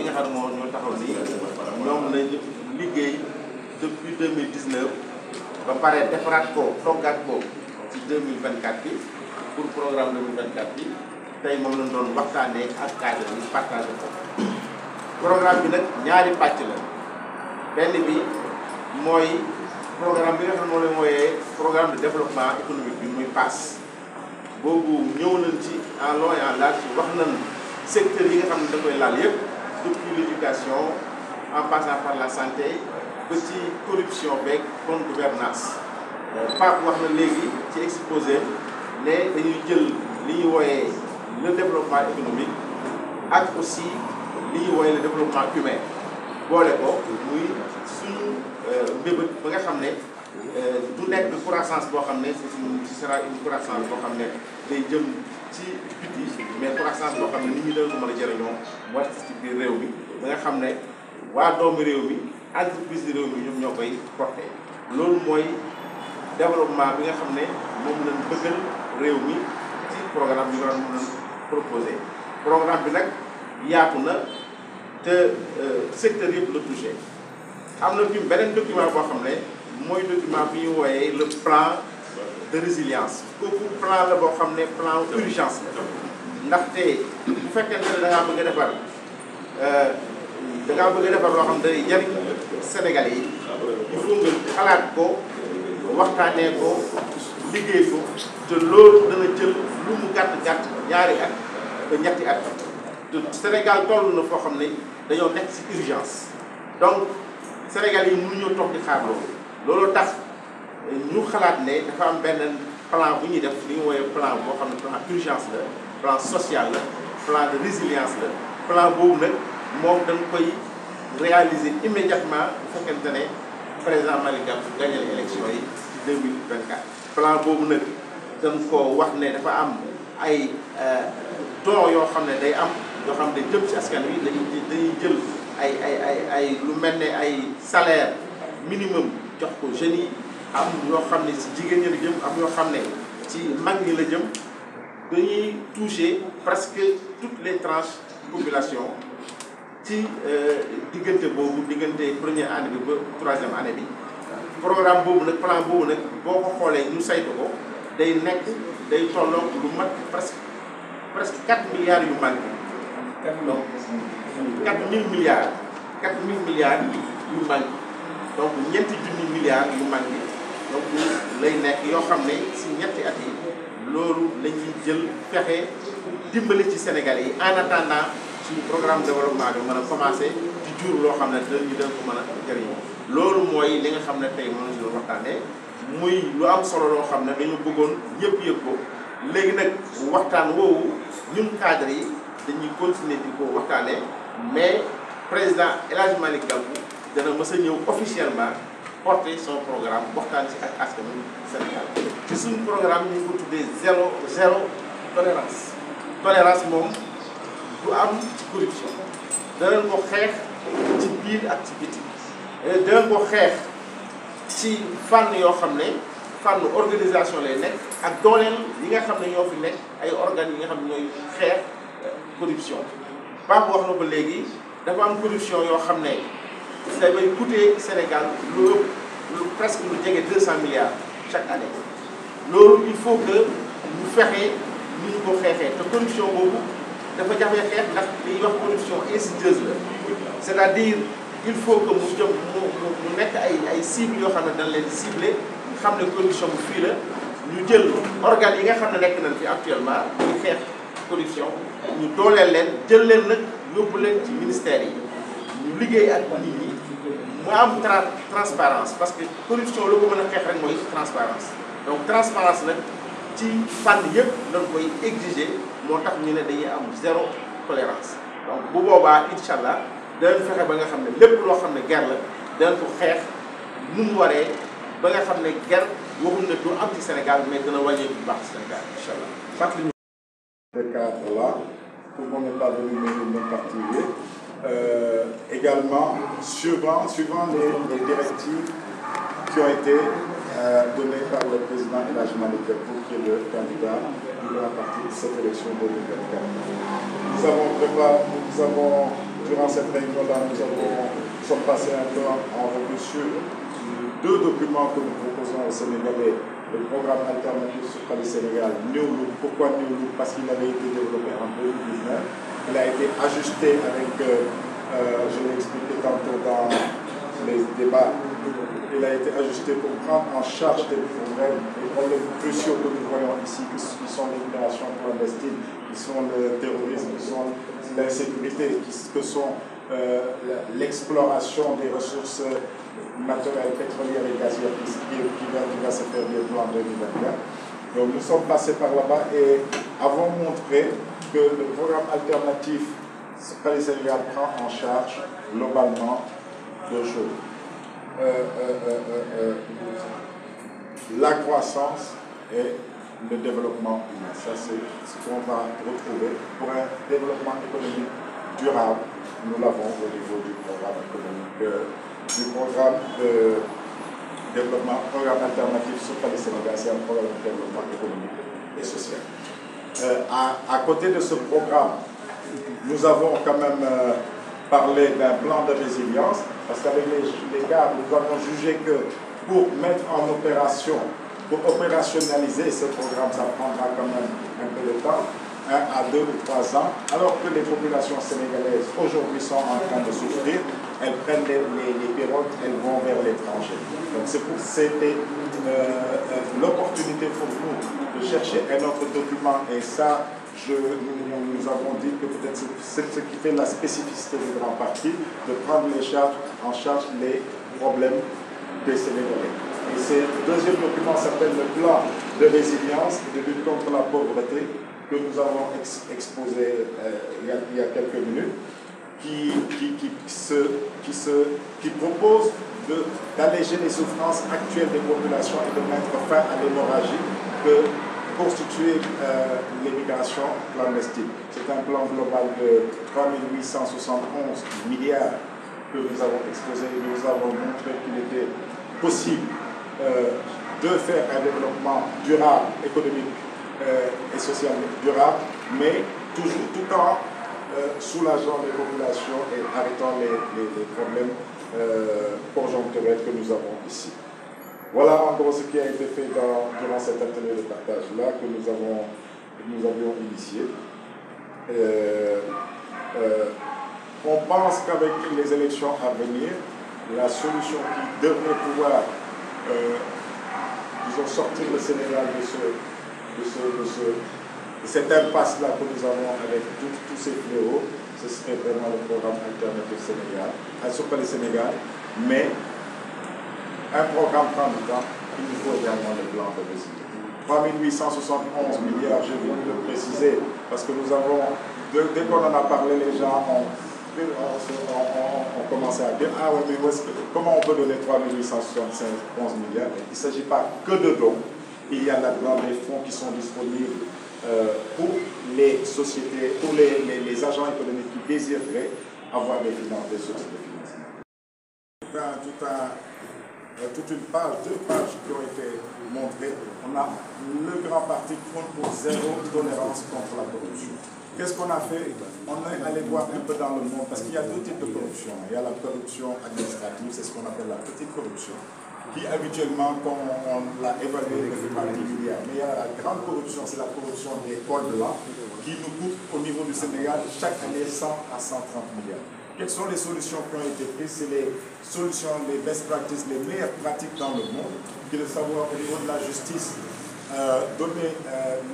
nga xam ne ñoo taxaw nii ñoom lañu liggéey depuis 2019 ba pare defaraat ko toggaat ko ci 2024 bi pour programme 2024 bi tey moom lañ doon waxtaanee ak cadre yi partagé ko. programme bi nag ñaari pàcc la benn bi mooy programme bi nga xam ne moo leen wooyee programme de développement économique bi muy PAS boobu ñëw nañ ci en long et en large wax nañ secteur yi nga xam ne da koy laal yëpp depuis l'éducation en passant par la santé ba ci corruption beeg bonne gouvernance Pape wax na léegi ci exposé ne dañuy jël li ñuy wooyee le développement économique ak aussi li ñuy wooyee le développement humain boole ko muy suñu mbébét ba nga xam ne du nekk croissance boo xam ne ce sera une croissance boo xam ne day jëm ci biti mais croissance boo xam ne nit ñi dañ ko mën a jëriñoo mu war ci biir réew mi ba nga xam ne waa doomu réew mi entreprise réew mi ñoom ñoo koy porté loolu mooy développement bi nga xam ne moom lañ bëggal réew mi ci programme bi nga xam ne moom lañ proposé programme bi nag yaatu na te secteur yëpp la touché am na fi beneen document boo xam ne mooy document bi ñu wooyee le plan de résilience kooku plan la boo xam ne plan urgence la ndaxte bu fekkente ne da ngaa bëgg a defar loo xam ne day jariñ Sénégalais yi il faut nga xalaat ko waxtaanee ko liggéey ko te loolu dana jël lu mu gàtt ñaari at ba ñetti at te Sénégal toll na foo xam ne dañoo nekk ci urgence donc Sénégalais yi mënuñoo toog di xaar loolu tax ñu xalaat ne dafa am benn plan bu ñuy def li ñu wooyee plan boo xam ne plan urgence la plan social la plan de résilience la plan boobu nag moom dañ koy réaliser immédiatement bu fekkente ne président Malick Gakou gagné élection yi ci 2024. plan boobu nag dañ ko wax ne dafa am ay don yoo xam ne day am yoo xam ne jëm ci askan wi dañuy jël ay lu mel ne ay salaire minimum jox ko jeunes yi am yoo xam ne ci jigéen ñi la jëm am yoo xam ne ci mag ñi la jëm dañuy toucher presque toutes les tranches population ci diggante boobu diggante première année bi ba troisième année bi programme boobu nag plan boobu nag boo ko xoolee ñu saytu ko day tolloog lu mat presque 4 milliards yu manqué donc 4000 milliards yu manqué donc ñeenti junni milliards yu manqué donc lay nekk yoo xam ne si ñetti at yi loolu la ñuy jël fexe dimbali ci Sénégalais yi en attendant suñu programme de développement bi mën a commencé di jur loo xam ne dañu ko mën a jëriñoo loolu mooy li nga xam ne tey moom la ñu doon waxtaanee muy lu am solo loo xam ne dañu bëggoon ñëpp yëg ko léegi nag waxtaan woowu ñun cadre yi dañuy continuer di ko waxtaanee mais président El Hadj Malick Gakou dana mës a ñëw officiellement porter son programme waxtaan ci ak askanu Sénégal ci suñu programme ñu ngi ko tuddee zéro tolérance moom du am ci corruption danañ ko xeex ci biir ak ci biti danañ ko xeex ci fànn yoo xam ne fànn organisation lay nekk ak dooleel yi nga xam ne ñoo fi nekk ay organes yi nga xam ne ñooy xeex corruption Pape wax na ko léegi dafa am corruption yoo xam ne dafay coûter Sénégal lu presque lu jege 200 milliards chaque année loolu il faut que ñu fexe ni ñu ko xeexee te corruption boobu dafa jafe xeex ndax li ñuy wax corruption insidieuse la c'est-à-dire il faut que mu nekk ay cibles yoo xam ne dañ leen ciblé xam ne corruption bu fii la ñu jël organes yi nga xam ne nekk nañ fi actuellement ñu xeex corruption ñu dooleel leen jël leen nag yóbbu leen ci ministères yi ñu liggéey ak nit ñi mu am transparence parce que corruption lu ko mën a xeex rek mooy transparence donc transparence nag ci fànn yëpp dañ koy exiger moo tax ñu ne dañuy am zéro tolérance donc bu boobaa incha allah danañ fexe ba nga xam ne lépp loo xam ne guerre la danañ ko xeex nu mu waree ba nga xam ne guerre waxuñ ne du am ci Sénégal mais dana wàññeeku bu baax ci Sénégal incha allah. fàttali ñu. Ce cadre-là, pour qu'on n'ait pas de numéro particulier, également suivant les directives qui ont été données par le président El Hadj Malick Gakou, qui est le candidat du grand parti de cette élection 2024. Nous avons durant cette réunion-là, nous sommes passés un peu en revue sur 2 documents que nous proposons aux Sénégalais. Le programme alternatif sur le Sénégal, New Look. Pourquoi New Look? Parce qu'il avait été développé en 2019. Il a été ajusté avec, je l'ai expliqué tantôt dans les débats, il a été ajusté pour prendre en charge des problèmes cruciaux que nous voyons ici, qui sont l'immigration clandestine, qui sont le terrorisme, qui sont l'insécurité, que sont l'exploration des ressources naturelles, pétrolières et gazières qui va se faire bientôt en 2024. Donc nous sommes passés par là-bas et avons montré que le programme alternatif Suqali Sénégal prend en charge globalement 2 choses. La croissance et le développement humain. Ça, c'est ce qu'on va retrouver pour un développement économique durable. Nous l'avons au niveau du programme économique, du programme de développement, programme alternatif Suqali Sénégal, c'est un programme de développement économique et social. À côté de ce programme, nous avons quand même parlé d'un plan de résilience, parce qu'avec les gars, nous avons jugé que pour mettre en opération, pour opérationnaliser ce programme, ça prendra quand même un peu de temps, 1 à 2 ou 3 ans, alors que les populations sénégalaises aujourd'hui sont en train de souffrir, elles prennent les pirogues, elles vont vers l'étranger. Donc c'était l'opportunité pour nous de chercher un autre document, et ça, nous avons dit que peut-être c'est ce qui fait la spécificité du grand parti, de prendre en charge les problèmes des Sénégalais. Et le deuxième document s'appelle le plan de résilience et de lutte contre la pauvreté, que nous avons exposé il y a quelques minutes, qui propose d'alléger les souffrances actuelles des populations et de mettre fin à l'hémorragie que constituer l'immigration clandestine. C'est un plan global de 3 871 milliards que nous avons exposé. Nous avons montré qu'il était possible de faire un développement durable, économique et social durable, mais toujours tout en soulageant les populations et arrêtant les problèmes conjoncturels que nous avons ici. Voilà en gros ce qui a été fait durant cet atelier de partage-là que nous avions initié. On pense qu'avec les élections à venir, la solution qui devrait pouvoir sortir le Sénégal de cette impasse-là que nous avons avec tous ces fléaux, ce serait vraiment le programme alternatif Sénégal, Suqali Sénégal, mais un programme prend du temps, il nous faut également le plan de résilience. 3 871 milliards, je viens de le préciser, parce que nous avons, dès qu'on en a parlé, les gens ont commencé à dire, ah oui, mais comment on peut donner 3 871 milliards? Il ne s'agit pas que de dons, il y a là-dedans des fonds qui sont disponibles pour les sociétés, pour les agents économiques qui désireraient avoir des sources de financement. Toute une page, 2 pages qui ont été montrées. On a le grand parti qui compte pour 0 tolérance contre la corruption. Qu'est-ce qu'on a fait? On est allé voir un peu dans le monde, parce qu'il y a 2 types de corruption. Il y a la corruption administrative, c'est ce qu'on appelle la petite corruption, qui habituellement, quand on l'a évaluée, ne fait pas 10 milliards. Mais il y a la grande corruption, c'est la corruption des cols blancs, qui nous coûte au niveau du Sénégal chaque année 100 à 130 milliards. Quelles sont les solutions qui ont été prises? C'est les solutions, les best practices, les meilleures pratiques dans le monde, qui est de savoir au niveau de la justice,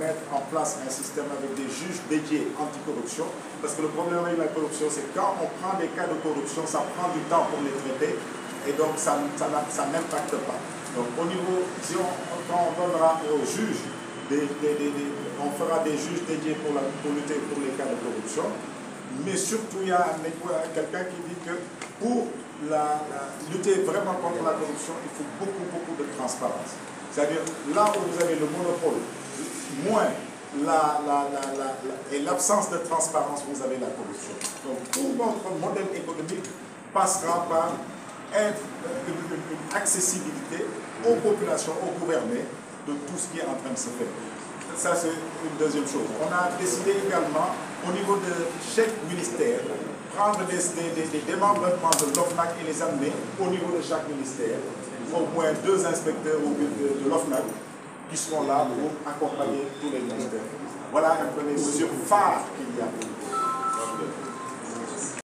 mettre en place un système avec des juges dédiés anticorruption. Parce que le problème avec la corruption, c'est que quand on prend des cas de corruption, ça prend du temps pour les traiter, et donc ça n'impacte pas. Donc au niveau, quand on donnera aux juges, on fera des juges dédiés pour lutter pour les cas de corruption. Mais surtout, il y a quelqu'un qui dit que pour lutter vraiment contre la corruption, il faut beaucoup de transparence. C'est-à-dire, là où vous avez le monopole, moins et l'absence de transparence, vous avez la corruption. Donc, tout notre modèle économique passera par une accessibilité aux populations, aux gouvernés, de tout ce qui est en train de se faire. Ça, c'est une deuxième chose. On a décidé également, au niveau de chaque ministère, prendre des démembrements de l'OFNAC et les amener au niveau de chaque ministère, au moins 2 inspecteurs de l'OFNAC qui seront là pour accompagner tous les ministères. Voilà un peu les mesures phares qu'il y a.